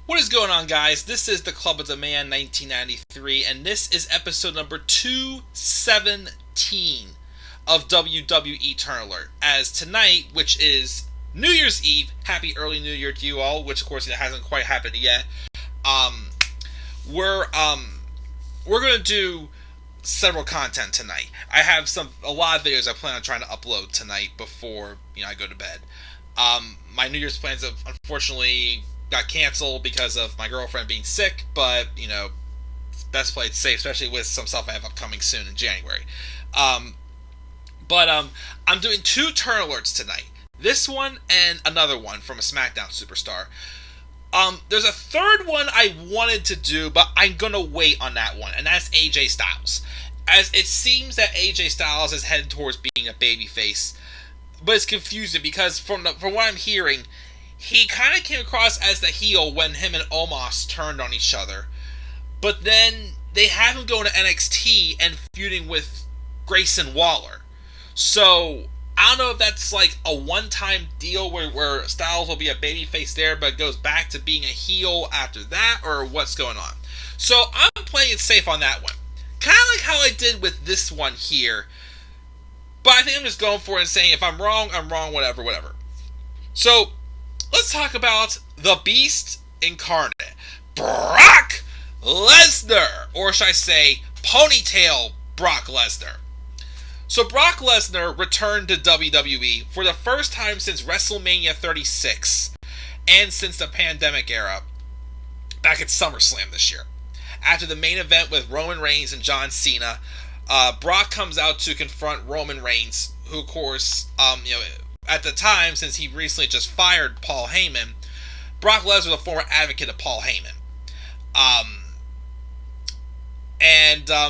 What is going on, guys? This is the Club of the Man 1993, and this is episode number 217 of WWE Turn Alert. As tonight, which is New Year's Eve, happy early New Year to you all, which of course it hasn't quite happened yet. We're gonna do several content tonight. I have a lot of videos I plan on trying to upload tonight before I go to bed. My New Year's plans have unfortunately got canceled because of my girlfriend being sick, but best played safe, especially with some stuff I have upcoming soon in January. I'm doing two turn alerts tonight. This one and another one from a SmackDown superstar. There's a third one I wanted to do, but I'm gonna wait on that one, and that's AJ Styles. As it seems that AJ Styles is headed towards being a babyface, but it's confusing because from what I'm hearing, he kind of came across as the heel when him and Omos turned on each other. But then they have him going to NXT and feuding with Grayson Waller. So I don't know if that's like a one-time deal where Styles will be a babyface there, but goes back to being a heel after that, or what's going on. So I'm playing it safe on that one. Kind of like how I did with this one here. But I think I'm just going for it and saying if I'm wrong, whatever. So let's talk about the Beast Incarnate, Brock Lesnar, or should I say, Ponytail Brock Lesnar. So Brock Lesnar returned to WWE for the first time since WrestleMania 36, and since the pandemic era, back at SummerSlam this year. After the main event with Roman Reigns and John Cena, Brock comes out to confront Roman Reigns, who of course, at the time, since he recently just fired Paul Heyman, Brock Lesnar was a former advocate of Paul Heyman.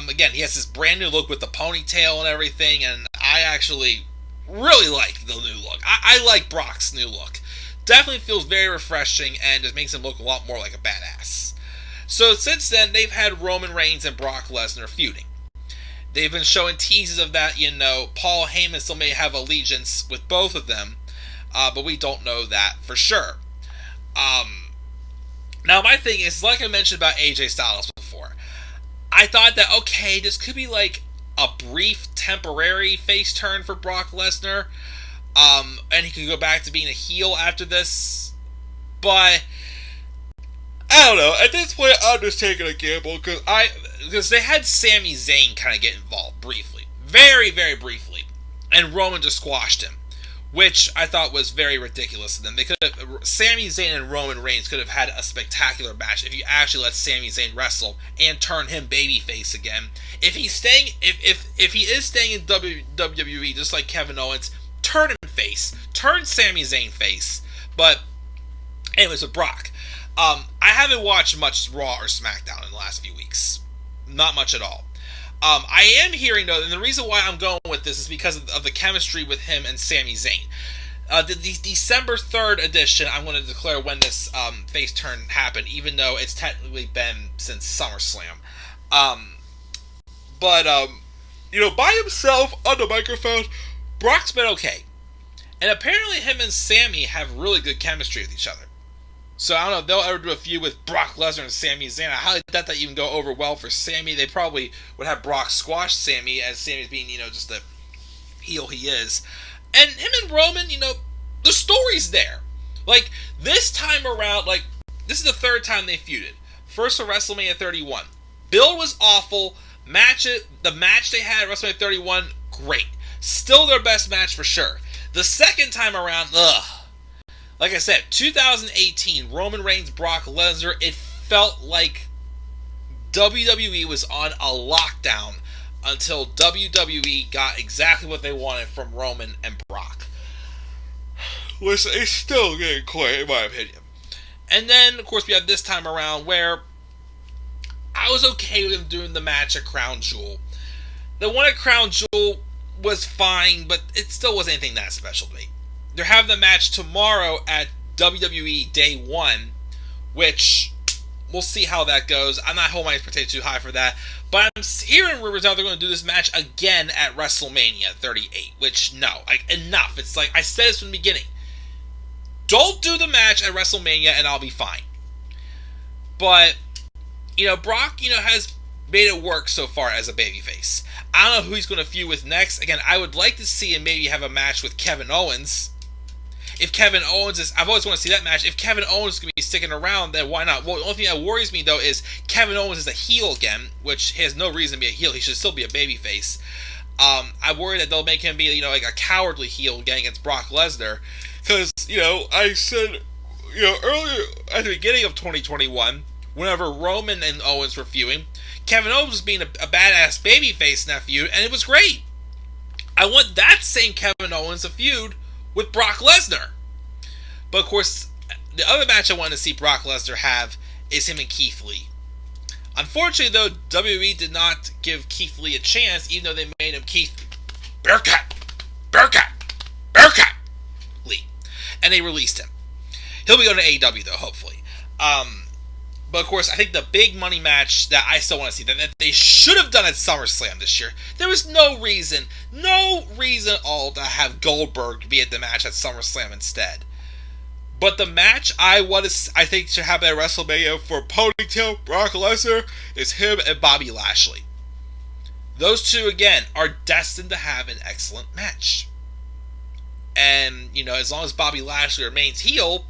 Again, he has this brand new look with the ponytail and everything, and I actually really like the new look. I like Brock's new look. Definitely feels very refreshing and just makes him look a lot more like a badass. So since then, they've had Roman Reigns and Brock Lesnar feuding. They've been showing teases of that, Paul Heyman still may have allegiance with both of them, but we don't know that for sure. Now my thing is, like I mentioned about AJ Styles before, I thought that, okay, this could be like a brief, temporary face turn for Brock Lesnar, and he could go back to being a heel after this, but I don't know. At this point, I'm just taking a gamble because they had Sami Zayn kind of get involved briefly, very, very briefly, and Roman just squashed him, which I thought was very ridiculous of them. Sami Zayn and Roman Reigns could have had a spectacular match if you actually let Sami Zayn wrestle and turn him babyface again. If he is staying in WWE just like Kevin Owens, turn him face, turn Sami Zayn face. But anyways, with Brock. I haven't watched much Raw or SmackDown in the last few weeks. Not much at all. I am hearing, though, and the reason why I'm going with this is because of the chemistry with him and Sami Zayn. The December 3rd edition, I'm going to declare when this face turn happened, even though it's technically been since SummerSlam. By himself on the microphone, Brock's been okay. And apparently him and Sami have really good chemistry with each other. So I don't know if they'll ever do a feud with Brock Lesnar and Sami Zayn. I highly doubt that even go over well for Sami. They probably would have Brock squash Sami, as Sami's being, just the heel he is. And him and Roman, the story's there. Like, this time around, this is the third time they feuded. First for WrestleMania 31. Build was awful. The match they had at WrestleMania 31, great. Still their best match for sure. The second time around, ugh. Like I said, 2018, Roman Reigns, Brock Lesnar, it felt like WWE was on a lockdown until WWE got exactly what they wanted from Roman and Brock. Which is still getting quiet, in my opinion. And then, of course, we have this time around where I was okay with them doing the match at Crown Jewel. The one at Crown Jewel was fine, but it still wasn't anything that special to me. They're having the match tomorrow at WWE Day 1, which we'll see how that goes. I'm not holding my expectations too high for that. But I'm hearing rumors now they're going to do this match again at WrestleMania 38, which, no, enough. It's like I said this from the beginning. Don't do the match at WrestleMania and I'll be fine. But, Brock, has made it work so far as a babyface. I don't know who he's going to feud with next. Again, I would like to see him maybe have a match with Kevin Owens. If Kevin Owens is... I've always wanted to see that match. If Kevin Owens is going to be sticking around, then why not? Well, the only thing that worries me, though, is Kevin Owens is a heel again, which he has no reason to be a heel. He should still be a babyface. I worry that they'll make him be, like a cowardly heel again against Brock Lesnar. Because, I said, earlier at the beginning of 2021, whenever Roman and Owens were feuding, Kevin Owens was being a badass babyface in that feud, and it was great. I want that same Kevin Owens to feud with Brock Lesnar. But of course, the other match I want to see Brock Lesnar have is him and Keith Lee. Unfortunately, though, WWE did not give Keith Lee a chance, even though they made him Keith Bearcat Lee. And they released him. He'll be going to AEW, though, hopefully. But of course, I think the big money match that I still want to see, that they should have done at SummerSlam this year, there was no reason at all to have Goldberg be at the match at SummerSlam instead. But the match I think should happen at WrestleMania for Ponytail Brock Lesnar is him and Bobby Lashley. Those two, again, are destined to have an excellent match. And, as long as Bobby Lashley remains heel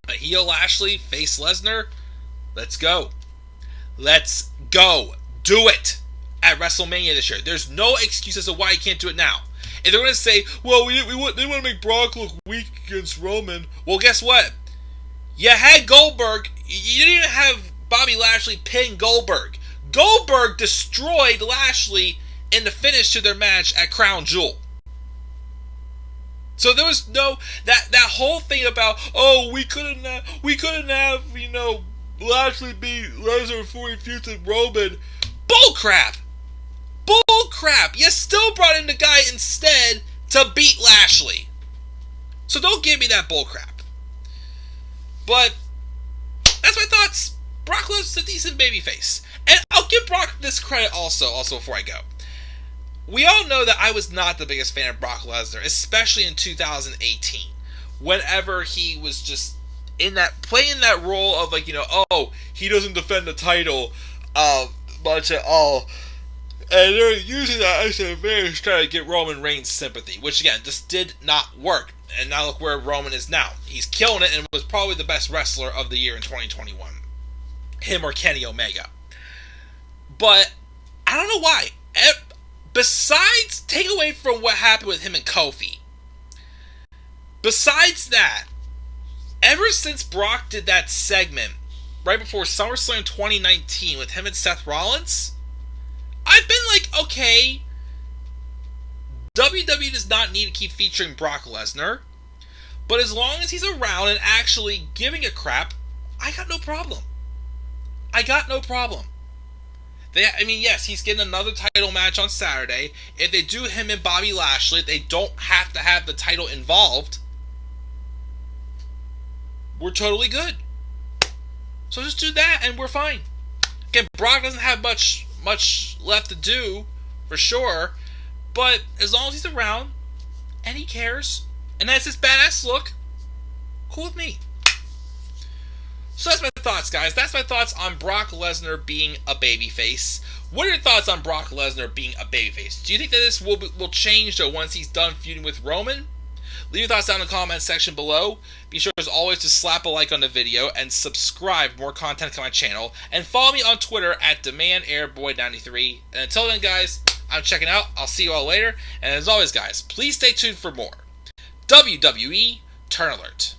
Lashley, face Lesnar, let's go. Let's go. Do it at WrestleMania this year. There's no excuse as to why you can't do it now. If they're going to say, well, they want to make Brock look weak against Roman, well, guess what? You had Goldberg. You didn't even have Bobby Lashley pin Goldberg. Goldberg destroyed Lashley in the finish to their match at Crown Jewel. So there was no that whole thing about, oh, we couldn't have Lashley beat Lesnar before he feuded with Roman. Bullcrap! You still brought in the guy instead to beat Lashley. So don't give me that bullcrap. But that's my thoughts. Brock Lesnar's a decent babyface. And I'll give Brock this credit also before I go. We all know that I was not the biggest fan of Brock Lesnar, especially in 2018. Whenever he was just playing that role of he doesn't defend the title much at all. And they're using that as an advantage trying to get Roman Reigns' sympathy, which again, just did not work. And now look where Roman is now. He's killing it and was probably the best wrestler of the year in 2021. Him or Kenny Omega. But I don't know why. Besides, take away from what happened with him and Kofi. Besides that, ever since Brock did that segment right before SummerSlam 2019 with him and Seth Rollins, I've been like, okay, WWE does not need to keep featuring Brock Lesnar, but as long as he's around and actually giving a crap, I got no problem. Yes, he's getting another title match on Saturday. If they do him and Bobby Lashley, they don't have to have the title involved. We're totally good. So just do that and we're fine. Again, Brock doesn't have much left to do, for sure. But as long as he's around, and he cares, and that's his badass look, cool with me. So that's my thoughts, guys. That's my thoughts on Brock Lesnar being a babyface. What are your thoughts on Brock Lesnar being a babyface? Do you think that this will change though once he's done feuding with Roman? Leave your thoughts down in the comments section below. Be sure as always to slap a like on the video and subscribe for more content to my channel. And follow me on Twitter at DemandAirBoy93. And until then, guys, I'm checking out. I'll see you all later. And as always, guys, please stay tuned for more WWE Turn Alert.